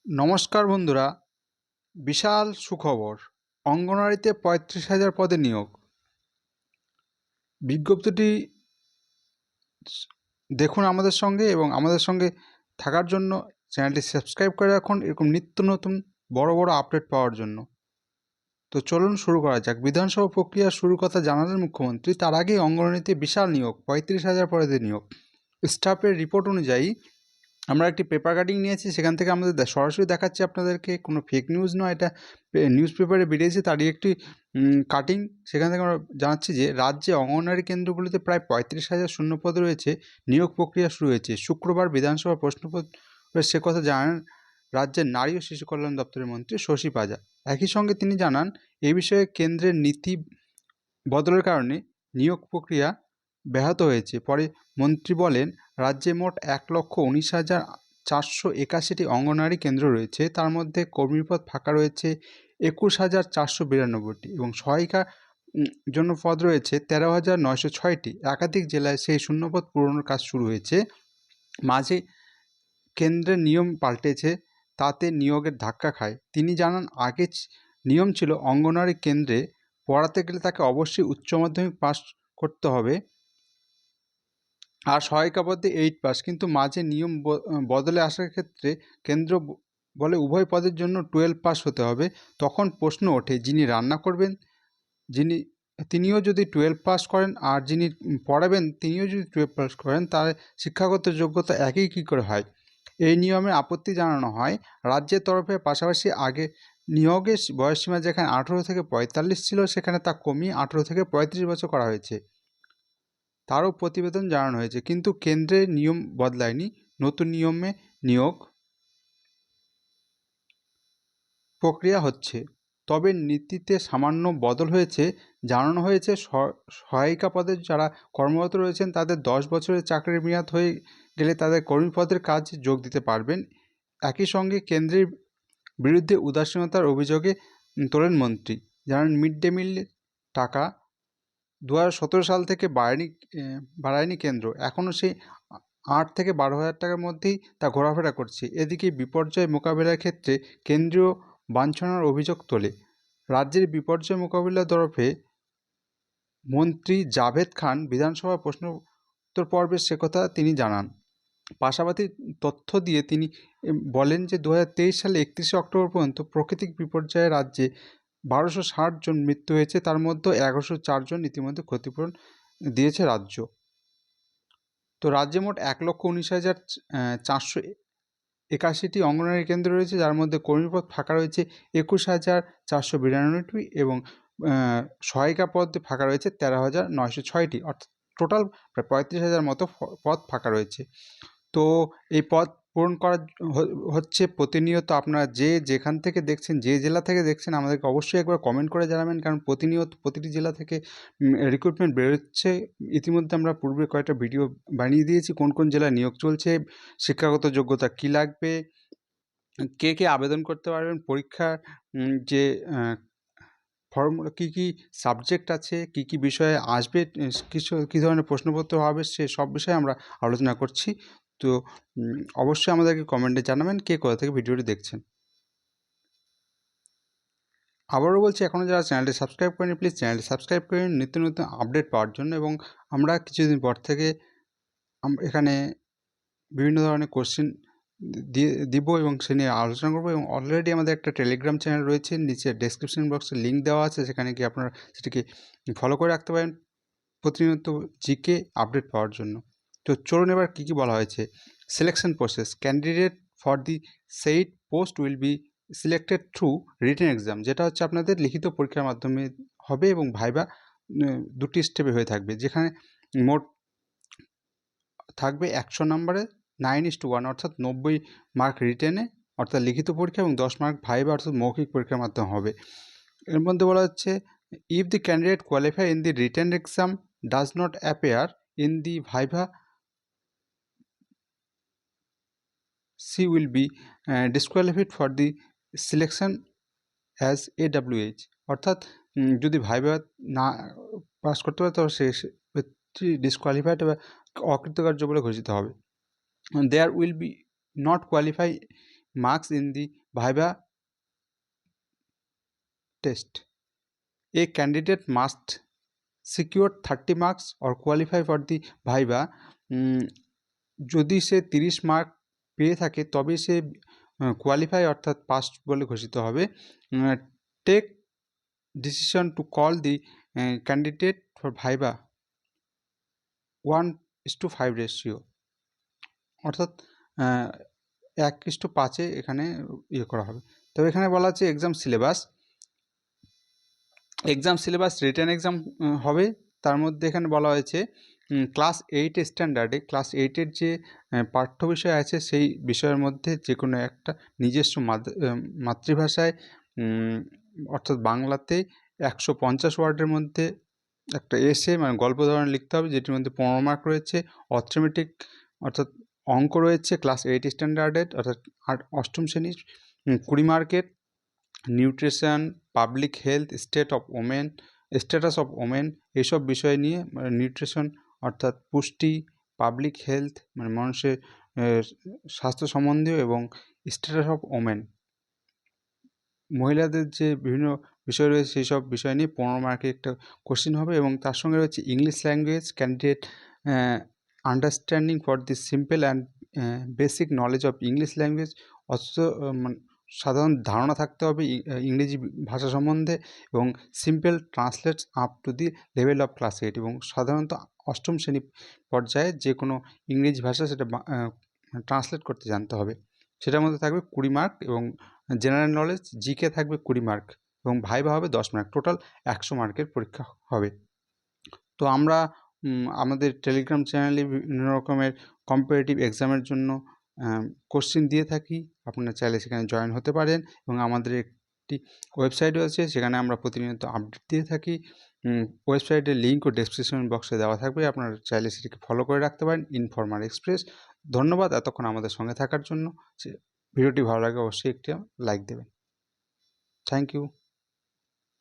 নমস্কার বন্ধুরা, বিশাল সুখবর। অঙ্গনওয়াড়িতে ৩৫,০০০ পদে নিয়োগ। বিজ্ঞপ্তিটি দেখুন আমাদের সঙ্গে, এবং আমাদের সঙ্গে থাকার জন্য চ্যানেলটি সাবস্ক্রাইব করে রাখুন এরকম নিত্য নতুন বড় বড় আপডেট পাওয়ার জন্য। তো চলুন শুরু করা যাক। বিধানসভা প্রক্রিয়া শুরুর কথা জানালেন মুখ্যমন্ত্রী। তার আগেই অঙ্গনওয়াড়িতে বিশাল নিয়োগ, ৩৫,০০০ পদে নিয়োগ। স্টাফের রিপোর্ট অনুযায়ী আমরা একটি পেপার কাটিং নিয়েছি, সেখান থেকে আমাদের সরাসরি দেখাচ্ছি আপনাদেরকে, কোনো ফেক নিউজ নয়, এটা নিউজ পেপারে বেরিয়েছে তারই একটি কাটিং। সেখান থেকে আমরা জানাচ্ছি যে রাজ্যে অঙ্গনওয়াড়ি কেন্দ্রগুলিতে প্রায় ৩৫,০০০ শূন্যপদ রয়েছে। নিয়োগ প্রক্রিয়া শুরু হয়েছে। শুক্রবার বিধানসভা প্রশ্নপত্রে সে কথা জানান রাজ্যের নারী ও শিশু কল্যাণ দপ্তরের মন্ত্রী শশী পাজা। একই সঙ্গে তিনি জানান, এই বিষয়ে কেন্দ্রের নীতি বদলের কারণে নিয়োগ প্রক্রিয়া ব্যাহত হয়েছে। পরে মন্ত্রী বলেন, রাজ্যে মোট ১,১৯,৪৮১টি অঙ্গনওয়াড়ি কেন্দ্র রয়েছে। তার মধ্যে কর্মীপদ ফাঁকা রয়েছে ২১,৪৯২টি এবং সহায়িকার জন্য পদ রয়েছে ১৩,৯০৬টি। একাধিক জেলায় সেই শূন্যপদ পূরণের কাজ শুরু হয়েছে। মাঝে কেন্দ্রের নিয়ম পাল্টেছে, তাতে নিয়োগের ধাক্কা খায়। তিনি জানান, আগে নিয়ম ছিল অঙ্গনওয়াড়ি কেন্দ্রে পড়াতে গেলে তাকে অবশ্যই উচ্চ মাধ্যমিক পাস করতে হবে আর সহায়িকা পদে 8 পাস। কিন্তু মাঝে নিয়ম বদলে আসার ক্ষেত্রে কেন্দ্র বলে উভয় পদের জন্য 12 পাস হতে হবে। তখন প্রশ্ন ওঠে, যিনি রান্না করবেন তিনিও যদি 12 পাস করেন, আর যিনি পড়াবেন তিনিও যদি 12 পাস করেন, তার শিক্ষাগত যোগ্যতা একই কী করে হয়? এই নিয়মে আপত্তি জানানো হয় রাজ্যের তরফে। পাশাপাশি আগে নিয়োগের বয়সসীমা যেখানে 18 থেকে 45 ছিল, সেখানে তা কমিয়ে 18 থেকে 35 বছর করা হয়েছে, তারও প্রতিবেদন জানানো হয়েছে। কিন্তু কেন্দ্রের নিয়ম বদলায়নি। নতুন নিয়মে নিয়োগ প্রক্রিয়া হচ্ছে, তবে নীতিতে সামান্য বদল হয়েছে। জানানো হয়েছে, সহায়িকা পদে যারা কর্মরত রয়েছেন তাদের 10 বছরের চাকরির মেয়াদ হয়ে গেলে তাদের কর্মী পদের কাজে যোগ দিতে পারবেন। একই সঙ্গে কেন্দ্রের বিরুদ্ধে উদাসীনতার অভিযোগে তোলেন মন্ত্রী। জানান, মিড ডে মিল টাকা 2017 সাল থেকে বাড়ায়নি কেন্দ্র। এখনও সেই 8 থেকে 12,000 টাকার মধ্যেই তা ঘোরাফেরা করছে। এদিকে বিপর্যয় মোকাবিলার ক্ষেত্রে কেন্দ্রীয় বাঞ্ছনার অভিযোগ তোলে রাজ্যের বিপর্যয় মোকাবিলা তরফে মন্ত্রী জাভেদ খান। বিধানসভা প্রশ্নোত্তর পর্বে সে কথা তিনি জানান। পাশাপাশি তথ্য দিয়ে তিনি বলেন যে 2023 সালে 31শে অক্টোবর পর্যন্ত প্রাকৃতিক বিপর্যয়ে রাজ্যে 1260 জন মৃত্যু হয়েছে। তার মধ্যে 1104 জন ইতিমধ্যে ক্ষতিপূরণ দিয়েছে রাজ্য। তো রাজ্যে মোট ১,১৯,৪৮১টি অঙ্গনওয়াড়ি কেন্দ্র রয়েছে, যার মধ্যে কর্মীপদ ফাঁকা রয়েছে ২১,৪৯২টি এবং সহায়িকা পদ ফাঁকা রয়েছে ১৩,৯০৬টি। অর্থাৎ টোটাল প্রায় ৩৫,০০০ মতো পদ ফাঁকা রয়েছে। তো এই পদ পূরণ করা হচ্ছে প্রতিনিয়ত। আপনারা যেখান থেকে দেখছেন, যে জেলা থেকে দেখছেন, আমাদেরকে অবশ্যই একবার কমেন্ট করে জানাবেন, কারণ প্রতিনিয়ত প্রতিটি জেলা থেকে রিক্রুটমেন্ট বেরোচ্ছে। ইতিমধ্যে আমরা পূর্বে কয়েকটা ভিডিও বানিয়ে দিয়েছি কোন কোন জেলায় নিয়োগ চলছে, শিক্ষাগত যোগ্যতা কী লাগবে, কে কে আবেদন করতে পারবেন, পরীক্ষার যে ফর্মুলা কী কী সাবজেক্ট আছে, কী কী বিষয়ে আসবে, কী ধরনের প্রশ্নপত্র হবে, সে সব বিষয়ে আমরা আলোচনা করছি। তো অবশ্যই আমাদেরকে কমেন্টে জানাবেন কে কোথা থেকে ভিডিওটি দেখছেন। আবারও বলছি, এখনও যারা চ্যানেলটি সাবস্ক্রাইব করেনি, প্লিজ চ্যানেলটি সাবস্ক্রাইব করে নিত্য নতুন আপডেট পাওয়ার জন্য। এবং আমরা কিছুদিন পর থেকে এখানে বিভিন্ন ধরনের কোশ্চেন দিব এবং সে নিয়ে আলোচনা করবো। এবং অলরেডি আমাদের একটা টেলিগ্রাম চ্যানেল রয়েছে, নিচে ডেসক্রিপশন বক্সে লিঙ্ক দেওয়া আছে, সেখানে গিয়ে আপনারা সেটিকে ফলো করে রাখতে পারেন প্রতিনিয়ত জিকে আপডেট পাওয়ার জন্য। তো চলুন এবার কী কী বলা হয়েছে। Selection process, candidate for the said post will be selected through written exam, যেটা হচ্ছে আপনাদের লিখিত পরীক্ষার মাধ্যমে হবে এবং ভাইবা 2টি স্টেপে হয়ে থাকবে, যেখানে মোট থাকবে 100 নম্বরে 9:1, অর্থাৎ 90 মার্ক রিটেনে অর্থাৎ লিখিত পরীক্ষা এবং 10 মার্ক ভাইবা অর্থাৎ মৌখিক পরীক্ষার মাধ্যমে হবে। এর মধ্যে বলা হচ্ছে, if the candidate qualify in the written exam does not appear in the viva, she will be disqualified for the selection as AWH। অর্থাৎ যদি ভাইভা না পাস করতে পারে তবে সে ডিসকোয়ালিফাইড বা অকৃতকার্য বলে ঘোষিত হবে। There will be not qualify marks in the Viva test. A candidate must secure 30 marks or qualify for the Viva. যদি সে 30 মার্ক পেয়ে থাকে তবেই সে কোয়ালিফাই অর্থাৎ পাস বলে ঘোষিত হবে। Take decision to call the candidate for viva 1:5 ratio, অর্থাৎ 1:5 এখানে ইয়ে করা হবে। তবে এখানে বলা আছে এক্সাম সিলেবাস রিটেন এক্সাম হবে। তার মধ্যে এখানে বলা হয়েছে ক্লাস 8 স্ট্যান্ডার্ডে ক্লাস 8-এর যে পাঠ্য বিষয় আছে সেই বিষয়ের মধ্যে যে কোনো একটা নিজস্ব মাতৃভাষায় অর্থাৎ বাংলাতে 150 ওয়ার্ডের মধ্যে একটা এসে মানে গল্প ধরনের লিখতে হবে, যেটির মধ্যে 15 মার্ক রয়েছে। অর্থমেটিক অর্থাৎ অঙ্ক রয়েছে ক্লাস 8 স্ট্যান্ডার্ডের অর্থাৎ 8ম শ্রেণীর 20 মার্কের। Nutrition, public health, status of women এইসব বিষয় নিয়ে নিউট্রিশন অর্থাৎ পুষ্টি, পাবলিক হেলথ মানে মানুষের স্বাস্থ্য সম্বন্ধীয় এবং স্ট্যাটাস অফ ওমেন মহিলাদের যে বিভিন্ন বিষয় রয়েছে সেই সব বিষয় নিয়ে 15 মার্কের একটা কোশ্চেন হবে। এবং তার সঙ্গে রয়েছে English language candidate understanding for the simple and basic knowledge of English language, অথচ সাধারণ ধারণা থাকতে হবে ইংরেজি ভাষা সম্বন্ধে এবং simple translates up to the level of class 8 এবং সাধারণত 8ম শ্রেণী পর্যায়ে যে কোনো ইংরেজি ভাষা সেটা ট্রান্সলেট করতে জানতে হবে। সেটার মধ্যে থাকবে 20 মার্ক এবং জেনারেল নলেজ জিকে থাকবে 20 মার্ক এবং ভাইভা হবে 10 মার্ক, টোটাল 100 মার্কের পরীক্ষা হবে। তো আমরা আমাদের টেলিগ্রাম চ্যানেলে বিভিন্ন রকমের কম্পিটিটিভ এক্সামের জন্য কোশ্চেন দিয়ে থাকি, আপনারা চাইলে সেখানে জয়েন হতে পারেন। এবং আমাদের একটি ওয়েবসাইটও আছে, সেখানে আমরা প্রতিনিয়ত আপডেট দিয়ে থাকি। ওয়েবসাইটের লিঙ্ক ও ডেসক্রিপশন বক্সে দেওয়া থাকবে, আপনারা চাইলে সেটিকে ফলো করে রাখতে পারেন। Informal express. ধন্যবাদ এতক্ষণ আমাদের সঙ্গে থাকার জন্য। ভিডিওটি ভালো লাগে অবশ্যই একটি লাইক দেবেন। Thank you.